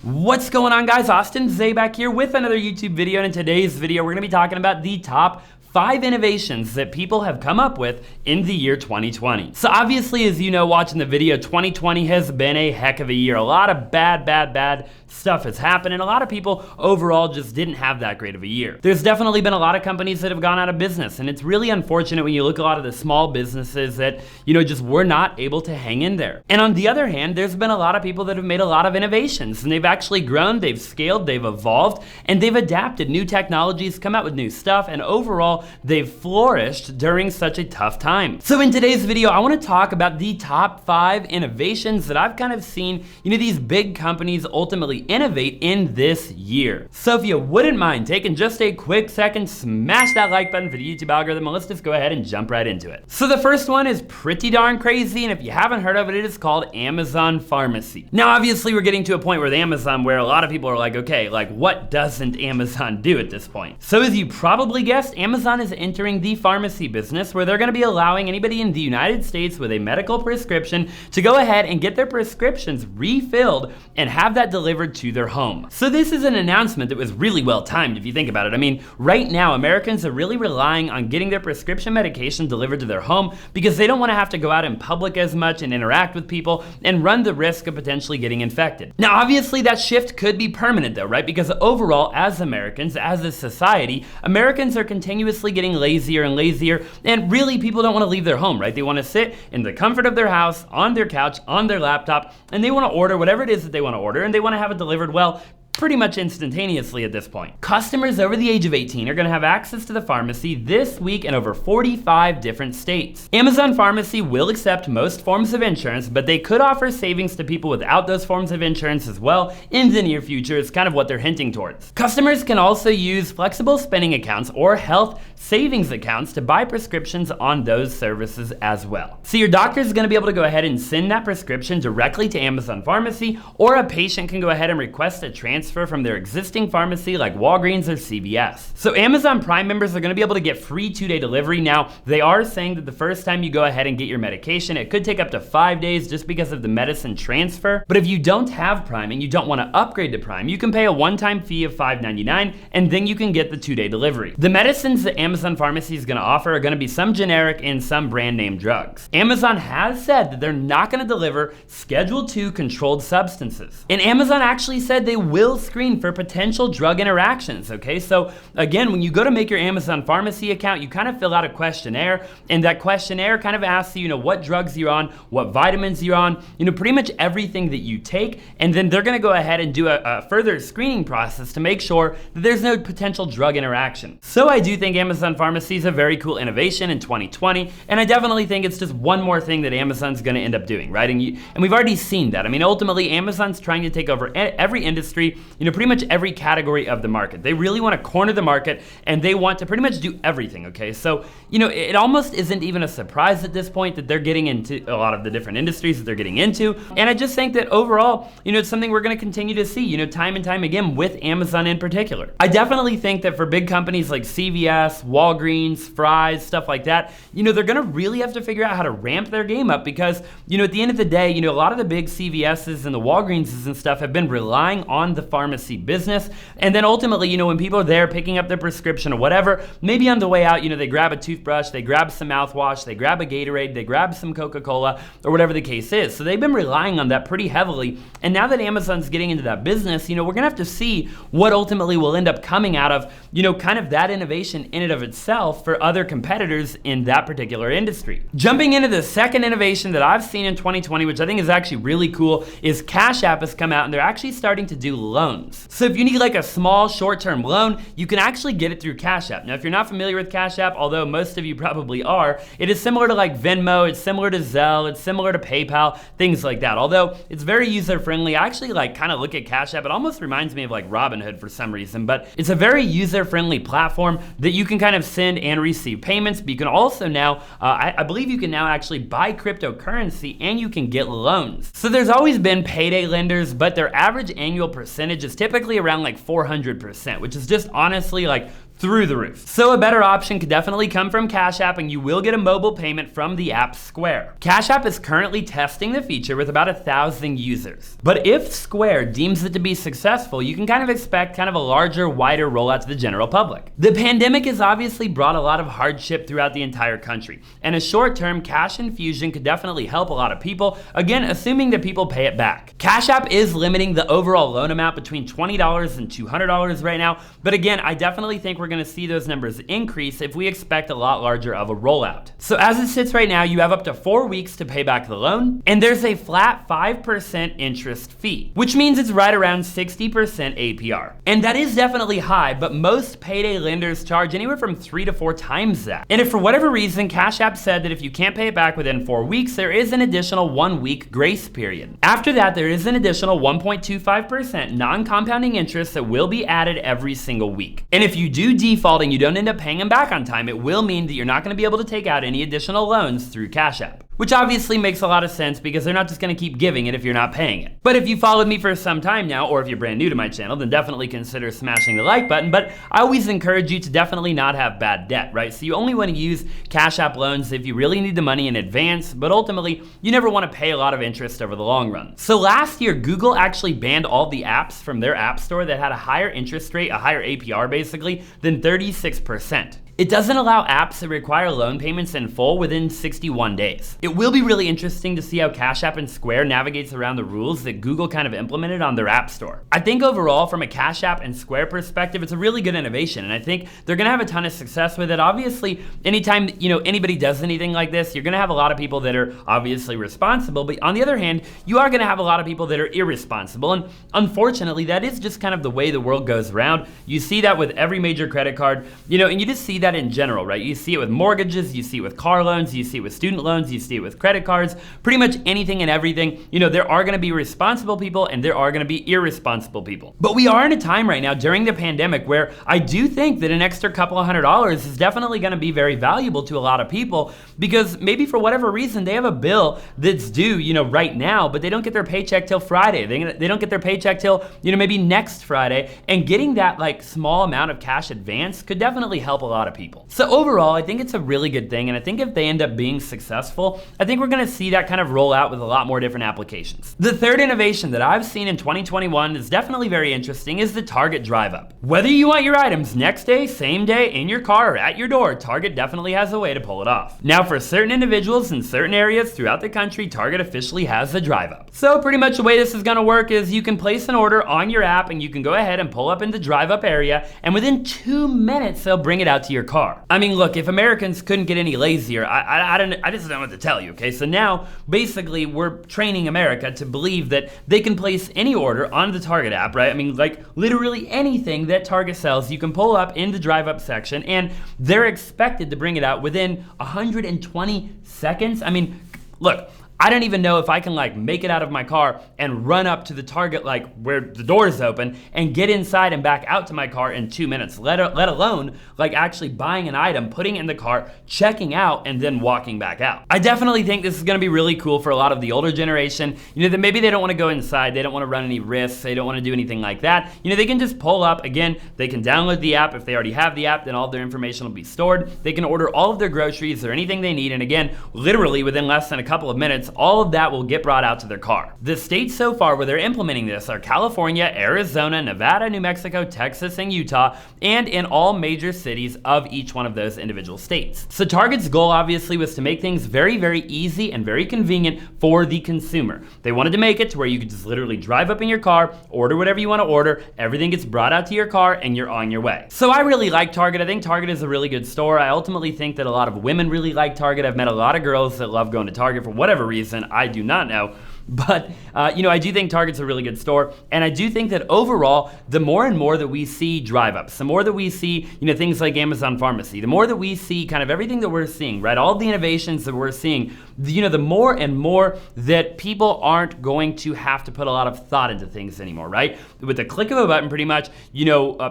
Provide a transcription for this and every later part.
What's going on, guys? Austin Zaback here with another YouTube video, and in today's video we're going to be talking about the top 5 innovations that people have come up with in the year 2020. So obviously, as you know, watching the video, 2020 has been a heck of a year. A lot of bad stuff has happened, and a lot of people overall just didn't have that great of a year. There's definitely been a lot of companies that have gone out of business, and it's really unfortunate when you look at a lot of the small businesses that, just were not able to hang in there. And on the other hand, there's been a lot of people that have made a lot of innovations, and they've actually grown, they've scaled, they've evolved, and they've adapted new technologies, come out with new stuff, and overall, they've flourished during such a tough time. So in today's video, I want to talk about the top 5 innovations that I've kind of seen, these big companies ultimately innovate in this year. So if you wouldn't mind taking just a quick second, smash that like button for the YouTube algorithm, and let's just go ahead and jump right into it. So the first one is pretty darn crazy, and if you haven't heard of it, it is called Amazon Pharmacy. Now, obviously, we're getting to a point with Amazon where a lot of people are like, okay, what doesn't Amazon do at this point? So as you probably guessed, Amazon is entering the pharmacy business, where they're going to be allowing anybody in the United States with a medical prescription to go ahead and get their prescriptions refilled and have that delivered to their home. So this is an announcement that was really well timed if you think about it. I mean, right now Americans are really relying on getting their prescription medication delivered to their home because they don't want to have to go out in public as much and interact with people and run the risk of potentially getting infected. Now, obviously that shift could be permanent though, right? Because overall, as Americans, as a society, Americans are continuously getting lazier and lazier, and really people don't want to leave their home, right? They want to sit in the comfort of their house, on their couch, on their laptop, and they want to order whatever it is that they want to order, and they want to have it delivered, well, pretty much instantaneously at this point. Customers over the age of 18 are going to have access to the pharmacy this week in over 45 different states. Amazon Pharmacy will accept most forms of insurance, but they could offer savings to people without those forms of insurance as well in the near future. Is kind of what they're hinting towards. Customers can also use flexible spending accounts or health savings accounts to buy prescriptions on those services as well. So your doctor is going to be able to go ahead and send that prescription directly to Amazon Pharmacy, or a patient can go ahead and request a transfer from their existing pharmacy like Walgreens or CVS. So Amazon Prime members are going to be able to get free 2-day delivery. Now, they are saying that the first time you go ahead and get your medication, it could take up to 5 days just because of the medicine transfer. But if you don't have Prime and you don't want to upgrade to Prime, you can pay a one-time fee of $5.99 and then you can get the 2-day delivery. The medicines that Amazon Pharmacy is going to offer are going to be some generic and some brand name drugs. Amazon has said that they're not going to deliver Schedule II controlled substances. And Amazon actually said they will screen for potential drug interactions, okay? So again, when you go to make your Amazon Pharmacy account, you kind of fill out a questionnaire, and that questionnaire kind of asks you, what drugs you're on, what vitamins you're on, pretty much everything that you take, and then they're gonna go ahead and do a further screening process to make sure that there's no potential drug interaction. So I do think Amazon Pharmacy is a very cool innovation in 2020, and I definitely think it's just one more thing that Amazon's gonna end up doing, right? And we've already seen that. I mean, ultimately, Amazon's trying to take over every industry, pretty much every category of the market. They really want to corner the market, and they want to pretty much do everything, okay? So, it almost isn't even a surprise at this point that they're getting into a lot of the different industries that they're getting into. And I just think that overall, it's something we're going to continue to see, time and time again with Amazon in particular. I definitely think that for big companies like CVS, Walgreens, Fry's, stuff like that, they're going to really have to figure out how to ramp their game up because, at the end of the day, a lot of the big CVS's and the Walgreenses and stuff have been relying on the pharmacy business, and then ultimately, when people are there picking up their prescription or whatever, maybe on the way out, they grab a toothbrush, they grab some mouthwash, they grab a Gatorade, they grab some Coca-Cola, or whatever the case is. So they've been relying on that pretty heavily, and now that Amazon's getting into that business, we're gonna have to see what ultimately will end up coming out of, kind of that innovation in and of itself for other competitors in that particular industry. Jumping into the second innovation that I've seen in 2020, which I think is actually really cool, is Cash App has come out, and they're actually starting to do loans. So if you need like a small short-term loan, you can actually get it through Cash App. Now, if you're not familiar with Cash App, although most of you probably are, it is similar to like Venmo, it's similar to Zelle, it's similar to PayPal, things like that. Although it's very user-friendly. I actually kind of look at Cash App, it almost reminds me of like Robinhood for some reason, but it's a very user-friendly platform that you can kind of send and receive payments, but you can also now, I believe you can now actually buy cryptocurrency and you can get loans. So there's always been payday lenders, but their average annual percentage is typically around like 400%, which is just honestly like through the roof. So a better option could definitely come from Cash App, and you will get a mobile payment from the app Square. Cash App is currently testing the feature with about 1,000 users. But if Square deems it to be successful, you can kind of expect kind of a larger, wider rollout to the general public. The pandemic has obviously brought a lot of hardship throughout the entire country, and a short-term cash infusion could definitely help a lot of people, again, assuming that people pay it back. Cash App is limiting the overall loan amount between $20 and $200 right now, but again, I definitely think we're gonna see those numbers increase if we expect a lot larger of a rollout. So as it sits right now, you have up to 4 weeks to pay back the loan, and there's a flat 5% interest fee, which means it's right around 60% APR. And that is definitely high, but most payday lenders charge anywhere from 3 to 4 times that. And if for whatever reason, Cash App said that if you can't pay it back within 4 weeks, there is an additional 1 week grace period. After that, there is an additional 1.25% non-compounding interest that will be added every single week. And if you do default and you don't end up paying them back on time, it will mean that you're not gonna be able to take out any additional loans through Cash App. Which obviously makes a lot of sense because they're not just gonna keep giving it if you're not paying it. But if you followed me for some time now, or if you're brand new to my channel, then definitely consider smashing the like button. But I always encourage you to definitely not have bad debt, right? So you only wanna use Cash App loans if you really need the money in advance, but ultimately, you never wanna pay a lot of interest over the long run. So last year, Google actually banned all the apps from their app store that had a higher interest rate, a higher APR basically, than 36%. It doesn't allow apps that require loan payments in full within 61 days. It will be really interesting to see how Cash App and Square navigates around the rules that Google kind of implemented on their app store. I think overall, from a Cash App and Square perspective, it's a really good innovation, and I think they're gonna have a ton of success with it. Obviously, anytime anybody does anything like this, you're gonna have a lot of people that are obviously responsible, but on the other hand, you are gonna have a lot of people that are irresponsible, and unfortunately, that is just kind of the way the world goes around. You see that with every major credit card, and you just see that in general, right? You see it with mortgages, you see it with car loans, you see it with student loans, you see it with credit cards, pretty much anything and everything. There are gonna be responsible people and there are gonna be irresponsible people. But we are in a time right now during the pandemic where I do think that an extra couple of $100 is definitely gonna be very valuable to a lot of people because maybe for whatever reason they have a bill that's due, right now, but they don't get their paycheck till Friday. They don't get their paycheck till, maybe next Friday, and getting that small amount of cash advance could definitely help a lot of people. So overall, I think it's a really good thing, and I think if they end up being successful, I think we're gonna see that kind of roll out with a lot more different applications. The third innovation that I've seen in 2021 is definitely very interesting is the Target Drive Up. Whether you want your items next day, same day, in your car, or at your door, Target definitely has a way to pull it off. Now, for certain individuals in certain areas throughout the country, Target officially has the Drive Up. So pretty much the way this is gonna work is you can place an order on your app and you can go ahead and pull up in the Drive Up area, and within 2 minutes, they'll bring it out to your car. I mean, look, if Americans couldn't get any lazier, I just don't know what to tell you, okay? So now, basically, we're training America to believe that they can place any order on the Target app, right? I mean, literally anything that Target sells, you can pull up in the Drive Up section, and they're expected to bring it out within 120 seconds. I mean, look, I don't even know if I can make it out of my car and run up to the Target where the door's open and get inside and back out to my car in 2 minutes, let alone actually buying an item, putting it in the car, checking out, and then walking back out. I definitely think this is gonna be really cool for a lot of the older generation, that maybe they don't wanna go inside, they don't wanna run any risks, they don't wanna do anything like that. They can just pull up, again, they can download the app. If they already have the app, then all of their information will be stored. They can order all of their groceries or anything they need, and again, literally within less than a couple of minutes, all of that will get brought out to their car. The states so far where they're implementing this are California, Arizona, Nevada, New Mexico, Texas, and Utah, and in all major cities of each one of those individual states. So Target's goal obviously was to make things very, very easy and very convenient for the consumer. They wanted to make it to where you could just literally drive up in your car, order whatever you want to order, everything gets brought out to your car, and you're on your way. So I really like Target. I think Target is a really good store. I ultimately think that a lot of women really like Target. I've met a lot of girls that love going to Target for whatever reason. I do not know. But, I do think Target's a really good store, and I do think that overall, the more and more that we see drive ups, the more that we see, things like Amazon Pharmacy, the more that we see kind of everything that we're seeing, right? All the innovations that we're seeing, the more and more that people aren't going to have to put a lot of thought into things anymore, right? With the click of a button, pretty much,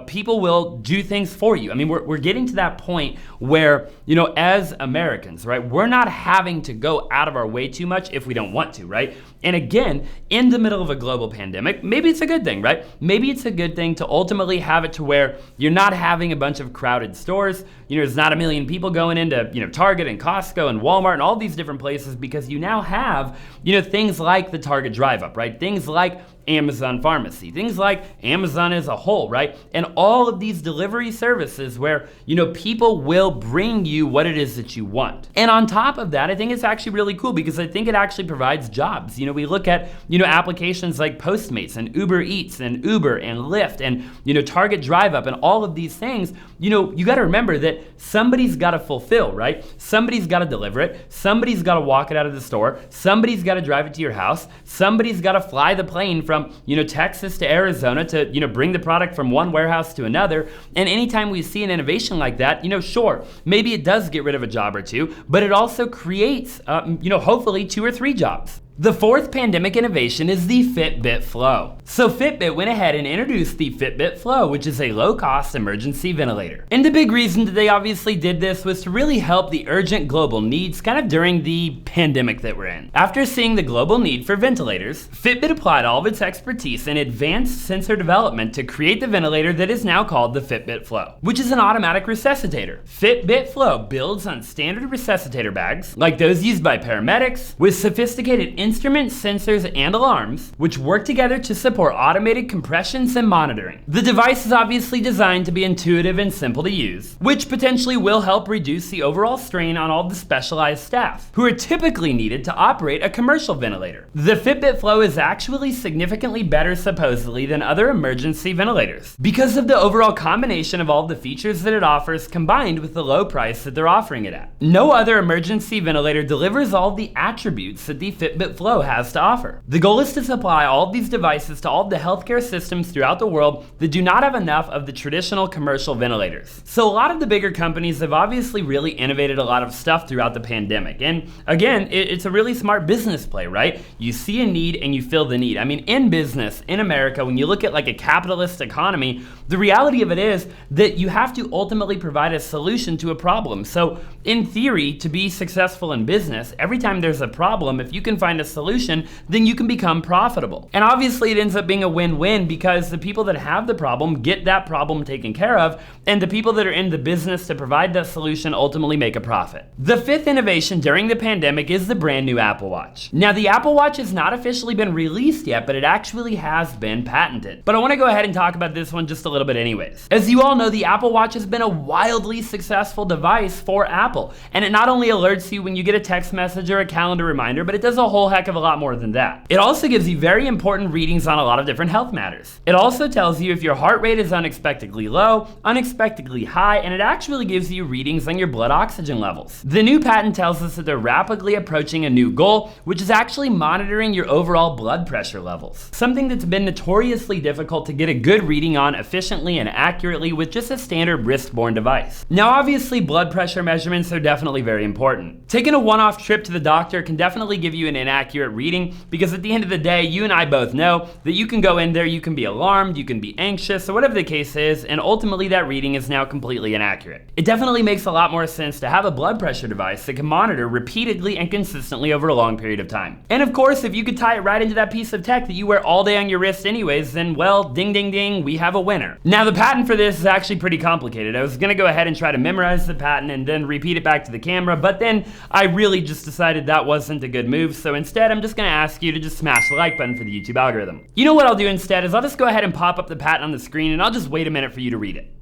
people will do things for you. I mean, we're getting to that point where, as Americans, right, we're not having to go out of our way too much if we don't want to, right? And again, in the middle of a global pandemic, maybe it's a good thing, right? Maybe it's a good thing to ultimately have it to where you're not having a bunch of crowded stores. There's not a million people going into, Target and Costco and Walmart and all these different places, because you now have, things like the Target drive up, right? Things like Amazon Pharmacy, things like Amazon as a whole, right? And all of these delivery services where, people will bring you what it is that you want. And on top of that, I think it's actually really cool because I think it actually provides jobs. We look at, applications like Postmates and Uber Eats and Uber and Lyft and, Target Drive Up and all of these things. You got to remember that somebody's got to fulfill, right? Somebody's got to deliver it. Somebody's got to walk it out of the store. Somebody's got to drive it to your house. Somebody's got to fly the plane from, Texas to Arizona to, bring the product from one warehouse to another. And anytime we see an innovation like that, sure, maybe it does get rid of a job or two, but it also creates, hopefully 2 or 3 jobs. The fourth pandemic innovation is the Fitbit Flow. So Fitbit went ahead and introduced the Fitbit Flow, which is a low-cost emergency ventilator. And the big reason that they obviously did this was to really help the urgent global needs kind of during the pandemic that we're in. After seeing the global need for ventilators, Fitbit applied all of its expertise in advanced sensor development to create the ventilator that is now called the Fitbit Flow, which is an automatic resuscitator. Fitbit Flow builds on standard resuscitator bags, like those used by paramedics, with sophisticated instruments, sensors, and alarms, which work together to support automated compressions and monitoring. The device is obviously designed to be intuitive and simple to use, which potentially will help reduce the overall strain on all the specialized staff, who are typically needed to operate a commercial ventilator. The Fitbit Flow is actually significantly better, supposedly, than other emergency ventilators, because of the overall combination of all the features that it offers, combined with the low price that they're offering it at. No other emergency ventilator delivers all the attributes that the Fitbit Flow has to offer. The goal is to supply all of these devices to all of the healthcare systems throughout the world that do not have enough of the traditional commercial ventilators. So a lot of the bigger companies have obviously really innovated a lot of stuff throughout the pandemic. And again, it's a really smart business play, right? You see a need and you fill the need. I mean, in business, in America, when you look at like a capitalist economy, the reality of it is that you have to ultimately provide a solution to a problem. So in theory, to be successful in business, every time there's a problem, if you can find a solution, then you can become profitable. And obviously it ends up being a win-win, because the people that have the problem get that problem taken care of, and the people that are in the business to provide that solution ultimately make a profit. The fifth innovation during the pandemic is the brand new Apple Watch. Now, the Apple Watch has not officially been released yet, but it actually has been patented. But I want to go ahead and talk about this one just a little bit anyways. As you all know, the Apple Watch has been a wildly successful device for Apple, and it not only alerts you when you get a text message or a calendar reminder, but it does a whole heck of a lot more than that. It also gives you very important readings on a lot of different health matters. It also tells you if your heart rate is unexpectedly low, unexpectedly high, and it actually gives you readings on your blood oxygen levels. The new patent tells us that they're rapidly approaching a new goal, which is actually monitoring your overall blood pressure levels. Something that's been notoriously difficult to get a good reading on efficiently and accurately with just a standard wrist-borne device. Now, obviously, blood pressure measurements are definitely very important. Taking a one-off trip to the doctor can definitely give you an inaccurate reading, because at the end of the day, you and I both know that you can go in there, you can be alarmed, you can be anxious, or whatever the case is, and ultimately that reading is now completely inaccurate. It definitely makes a lot more sense to have a blood pressure device that can monitor repeatedly and consistently over a long period of time. And of course, if you could tie it right into that piece of tech that you wear all day on your wrist anyways, then well, ding ding ding, we have a winner. Now, the patent for this is actually pretty complicated. I was gonna go ahead and try to memorize the patent and then repeat it back to the camera, but then I really just decided that wasn't a good move, so instead I'm just gonna ask you to just smash the like button for the YouTube algorithm. You know what I'll do instead is I'll just go ahead and pop up the patent on the screen, and I'll just wait a minute for you to read it.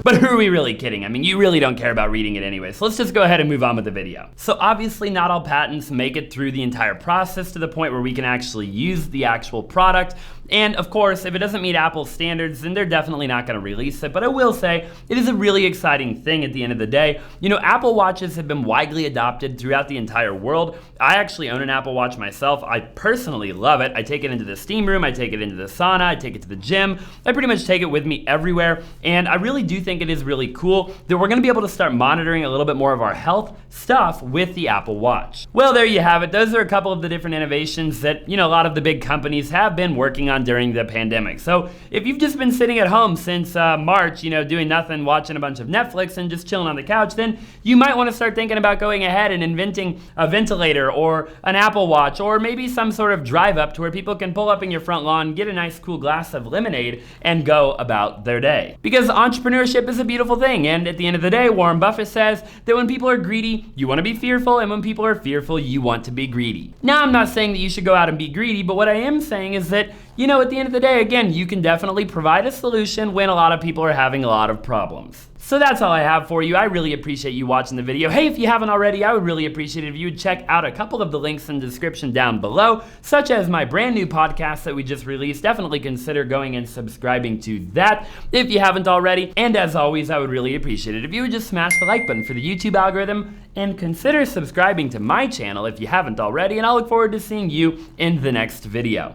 But who are we really kidding? I mean, you really don't care about reading it anyway, so let's just go ahead and move on with the video. So obviously not all patents make it through the entire process to the point where we can actually use the actual product. And of course, if it doesn't meet Apple's standards, then they're definitely not gonna release it. But I will say, it is a really exciting thing at the end of the day. You know, Apple Watches have been widely adopted throughout the entire world. I actually own an Apple Watch myself. I personally love it. I take it into the steam room, I take it into the sauna, I take it to the gym. I pretty much take it with me everywhere. And I really do think think it is really cool that we're gonna be able to start monitoring a little bit more of our health stuff with the Apple Watch. Well, there you have it. Those are a couple of the different innovations that, a lot of the big companies have been working on during the pandemic. So if you've just been sitting at home since March, doing nothing, watching a bunch of Netflix and just chilling on the couch, then you might want to start thinking about going ahead and inventing a ventilator or an Apple Watch, or maybe some sort of drive up to where people can pull up in your front lawn, get a nice cool glass of lemonade, and go about their day. Because entrepreneurship is a beautiful thing, and at the end of the day, Warren Buffett says that when people are greedy, you want to be fearful, and when people are fearful, you want to be greedy. Now, I'm not saying that you should go out and be greedy, but what I am saying is that, at the end of the day, again, you can definitely provide a solution when a lot of people are having a lot of problems. So that's all I have for you. I really appreciate you watching the video. Hey, if you haven't already, I would really appreciate it if you would check out a couple of the links in the description down below, such as my brand new podcast that we just released. Definitely consider going and subscribing to that if you haven't already. And as always, I would really appreciate it if you would just smash the like button for the YouTube algorithm and consider subscribing to my channel if you haven't already. And I'll look forward to seeing you in the next video.